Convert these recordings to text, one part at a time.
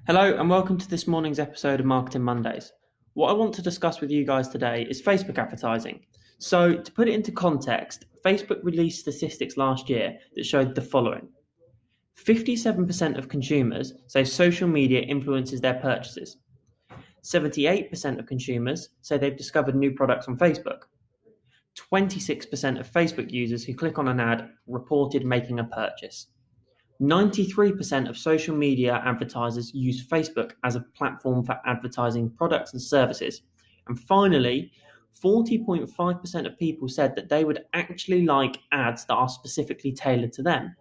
Hello and welcome to this morning's episode of Marketing Mondays. What I want to discuss with you guys today is Facebook advertising. So, to put it into context, Facebook released statistics last year that showed the following: 57% of consumers say social media influences their purchases. 78% of consumers say they've discovered new products on Facebook. 26% of Facebook users who click on an ad reported making a purchase. 93% of social media advertisers use Facebook as a platform for advertising products and services. And finally, 40.5% of people said that they would actually like ads that are specifically tailored to them.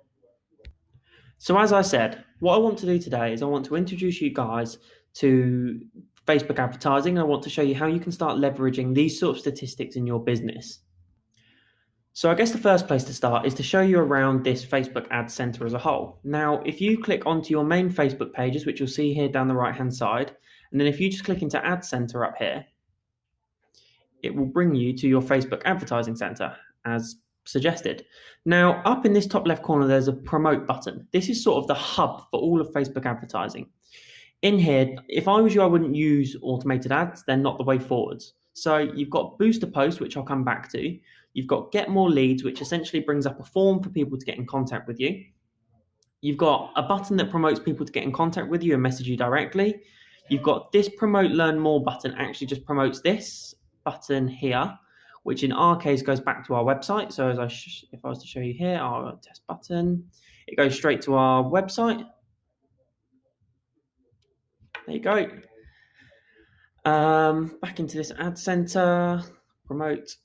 So, as I said, what I want to do today is I want to introduce you guys to Facebook advertising. I want to show you how you can start leveraging these sort of statistics in your business. So I guess the first place to start is to show you around this Facebook Ad Center as a whole. Now, if you click onto your main Facebook pages, which you'll see here down the right-hand side, and then if you just click into Ad Center up here, it will bring you to your Facebook Advertising Center as suggested. Now, up in this top left corner, there's a promote button. This is sort of the hub for all of Facebook advertising. In here, if I was you, I wouldn't use automated ads. They're not the way forwards. So you've got Boost a Post, which I'll come back to. You've got Get More Leads, which essentially brings up a form for people to get in contact with you. You've got a button that promotes people to get in contact with you and message you directly. You've got this Promote Learn More button, actually just promotes this button here, which in our case goes back to our website. So if I was to show you here, our test button, it goes straight to our website. There you go. Back into this ad center, promote.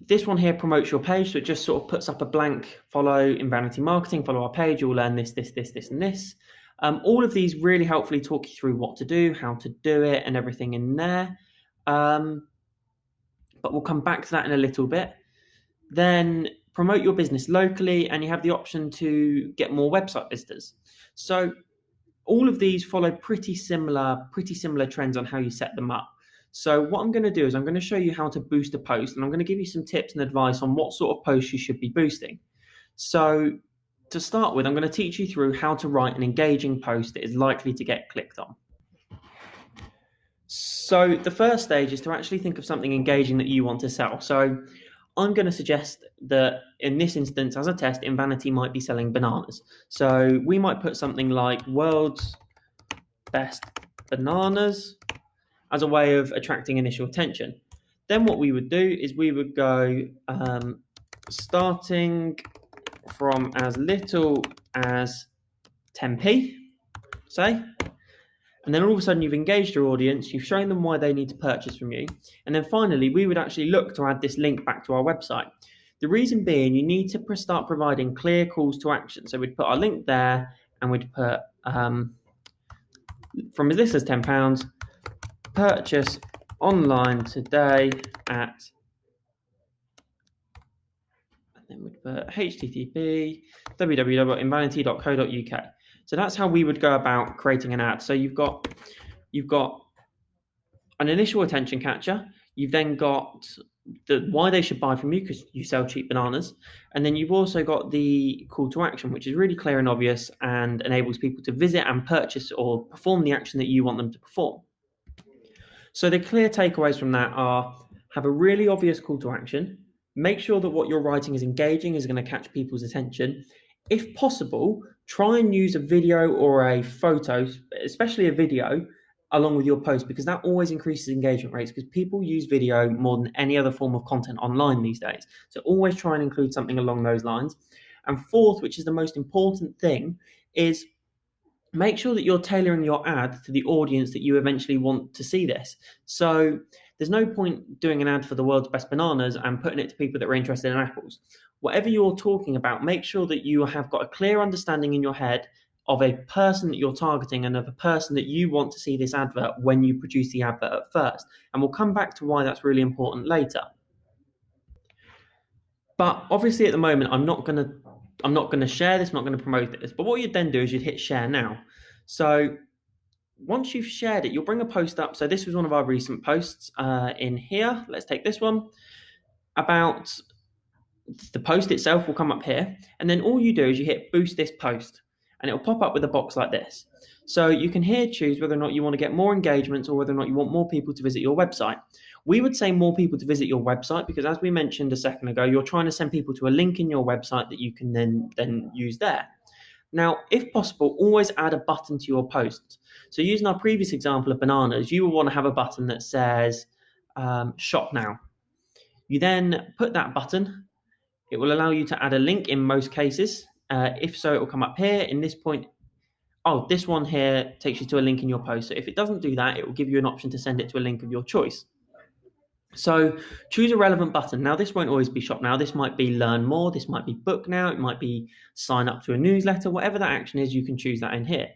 This one here promotes your page, so it just sort of puts up a blank follow in Vanity Marketing, follow our page, you'll learn this, and this. All of these really helpfully talk you through what to do, how to do it, and everything in there. But we'll come back to that in a little bit. Then promote your business locally, and you have the option to get more website visitors. So all of these follow pretty similar trends on how you set them up. So what I'm going to do is I'm going to show you how to boost a post, and I'm going to give you some tips and advice on what sort of posts you should be boosting. So to start with, I'm going to teach you through how to write an engaging post that is likely to get clicked on. So the first stage is to actually think of something engaging that you want to sell. So I'm going to suggest that in this instance, as a test, Invanity might be selling bananas. So we might put something like world's best bananas as a way of attracting initial attention. Then what we would do is we would go starting from as little as 10p, say, and then all of a sudden you've engaged your audience, you've shown them why they need to purchase from you, and then finally we would actually look to add this link back to our website. The reason being, you need to start providing clear calls to action. So we'd put our link there, and we'd put from as little as £10, purchase online today at, and then we'd put http www.invanity.co.uk. So that's how we would go about creating an ad. So you've got an initial attention catcher. You've then got the why they should buy from you, because you sell cheap bananas, and then you've also got the call to action, which is really clear and obvious and enables people to visit and purchase or perform the action that you want them to perform. So the clear takeaways from that are: have a really obvious call to action, make sure that what you're writing is engaging, is going to catch people's attention. If possible, try and use a video or a photo, especially a video, along with your post, because that always increases engagement rates, because people use video more than any other form of content online these days. So always try and include something along those lines. And fourth, which is the most important thing, is make sure that you're tailoring your ad to the audience that you eventually want to see this. So there's no point doing an ad for the world's best bananas and putting it to people that are interested in apples. Whatever you're talking about, make sure that you have got a clear understanding in your head of a person that you're targeting and of a person that you want to see this advert when you produce the advert at first. And we'll come back to why that's really important later. But obviously at the moment, I'm not going to share this, I'm not going to promote this. But what you'd then do is you'd hit share now. So once you've shared it, you'll bring a post up. So this was one of our recent posts in here. Let's take this one. About the post itself will come up here. And then all you do is you hit boost this post. and it'll pop up with a box like this. So you can here choose whether or not you want to get more engagements or whether or not you want more people to visit your website. We would say more people to visit your website because, as we mentioned a second ago, you're trying to send people to a link in your website that you can then use there. Now, if possible, always add a button to your posts. So using our previous example of bananas, you will want to have a button that says shop now. You then put that button. It will allow you to add a link in most cases. If so, it will come up here. In this point, this one here takes you to a link in your post. So if it doesn't do that, it will give you an option to send it to a link of your choice. So choose a relevant button. Now, this won't always be shop now. This might be learn more. This might be book now. It might be sign up to a newsletter. Whatever that action is, you can choose that in here.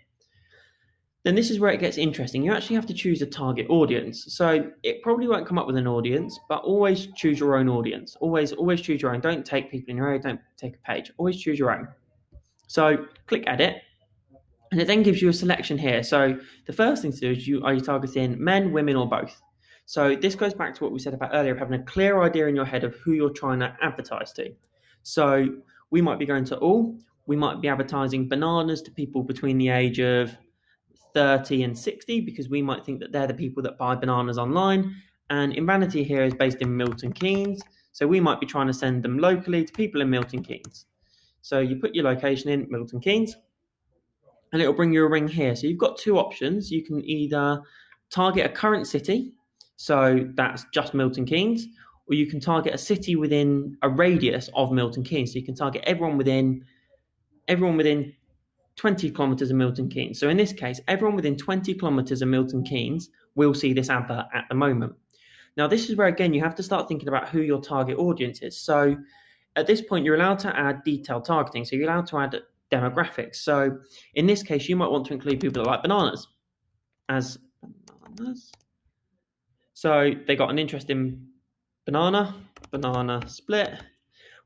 Then this is where it gets interesting. You actually have to choose a target audience. So it probably won't come up with an audience, but always choose your own audience. Always choose your own. Don't take people in your area. Don't take a page. Always choose your own. So click edit. And it then gives you a selection here. So the first thing to do is are you targeting men, women, or both? So this goes back to what we said about earlier of having a clear idea in your head of who you're trying to advertise to. So we might be going to all. We might be advertising bananas to people between the age of 30 and 60 because we might think that they're the people that buy bananas online. And Invanity here is based in Milton Keynes. So we might be trying to send them locally to people in Milton Keynes. So you put your location in, Milton Keynes, and it'll bring you a ring here. So you've got two options. You can either target a current city, so that's just Milton Keynes, or you can target a city within a radius of Milton Keynes. So you can target everyone within 20 kilometres of Milton Keynes. So in this case, everyone within 20 kilometres of Milton Keynes will see this advert at the moment. Now, this is where, again, you have to start thinking about who your target audience is. So at this point, you're allowed to add detailed targeting. So you're allowed to add demographics. So in this case, you might want to include people that like bananas as bananas. So they got an interest in banana split,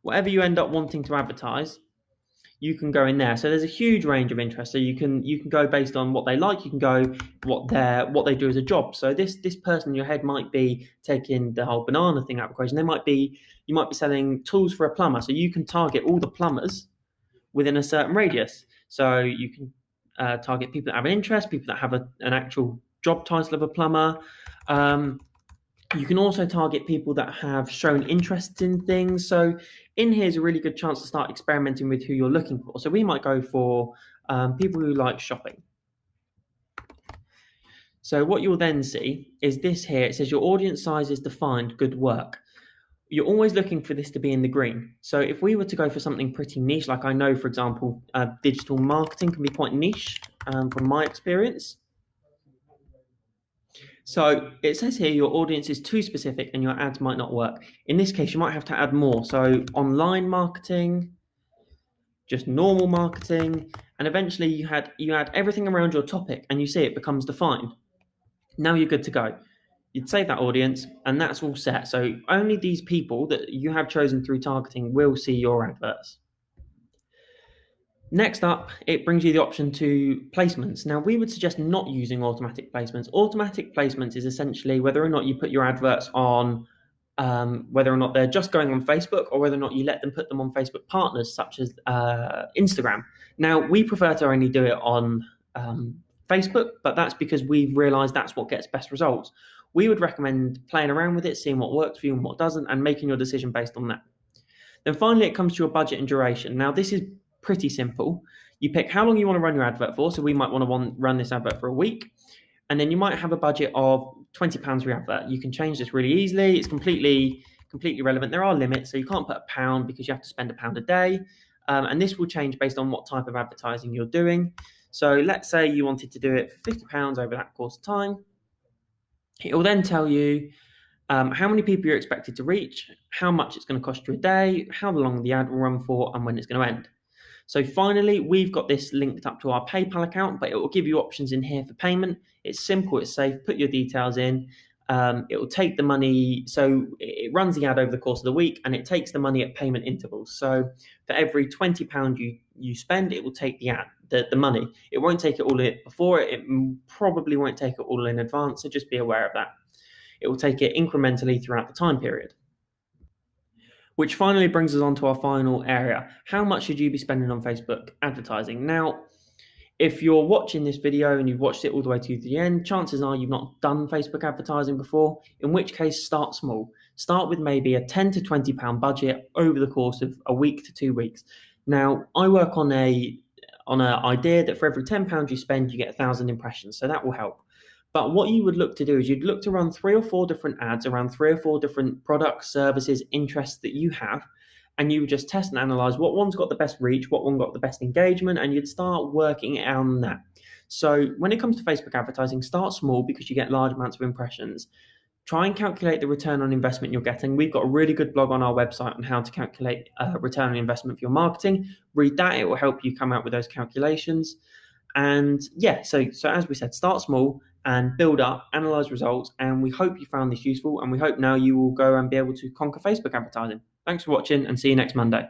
whatever you end up wanting to advertise, you can go in there. So there's a huge range of interest. So you can go based on what they like. You can go what they do as a job. So this person in your head might be taking the whole banana thing out of the equation. You might be selling tools for a plumber. So you can target all the plumbers within a certain radius. So you can target people that have an interest, people that have an actual job title of a plumber. You can also target people that have shown interest in things. So in here is a really good chance to start experimenting with who you're looking for. So we might go for people who like shopping. So what you'll then see is this here. It says your audience size is defined, good work. You're always looking for this to be in the green. So if we were to go for something pretty niche, like I know, for example, digital marketing can be quite niche from my experience. So it says here your audience is too specific and your ads might not work. In this case, you might have to add more. So online marketing, just normal marketing, and eventually you add everything around your topic and you see it becomes defined. Now you're good to go. You'd save that audience and that's all set. So only these people that you have chosen through targeting will see your adverts. Next up, it brings you the option to placements. Now, we would suggest not using automatic placements. Automatic placements is essentially whether or not you put your adverts on, whether or not they're just going on Facebook or whether or not you let them put them on Facebook partners such as Instagram. Now, we prefer to only do it on Facebook, but that's because we've realized that's what gets best results. We would recommend playing around with it, seeing what works for you and what doesn't, and making your decision based on that. Then finally, it comes to your budget and duration. Now, this is pretty simple. You pick how long you want to run your advert for. So we might want to run this advert for a week. And then you might have a budget of £20 for your advert. You can change this really easily. It's completely relevant. There are limits. So you can't put £1 because you have to spend £1 a day. And this will change based on what type of advertising you're doing. So let's say you wanted to do it for £50 over that course of time. It will then tell you how many people you're expected to reach, how much it's going to cost you a day, how long the ad will run for, and when it's going to end. So finally, we've got this linked up to our PayPal account, but it will give you options in here for payment. It's simple, it's safe, put your details in. It will take the money, so it runs the ad over the course of the week and it takes the money at payment intervals. So for every £20 you spend, it will take the money. It won't take it all in before, it probably won't take it all in advance, so just be aware of that. It will take it incrementally throughout the time period. Which finally brings us on to our final area. How much should you be spending on Facebook advertising? Now, If you're watching this video and you've watched it all the way to the end, chances are you've not done Facebook advertising before, in which case start small. Start with maybe a £10 to £20 budget over the course of a week to 2 weeks. Now, I work on an idea that for every £10 you spend, you get 1,000 impressions, so that will help. But what you would look to do is you'd look to run 3 or 4 different ads around 3 or 4 different products, services, interests that you have, and you would just test and analyze what one's got the best reach, what one got the best engagement, and you'd start working it out on that. So when it comes to Facebook advertising, start small because you get large amounts of impressions. Try and calculate the return on investment you're getting. We've got a really good blog on our website on how to calculate return on investment for your marketing. Read that, it will help you come out with those calculations. And yeah, so as we said, start small and build up, analyze results, and we hope you found this useful, and we hope now you will go and be able to conquer Facebook advertising. Thanks for watching, and see you next Monday.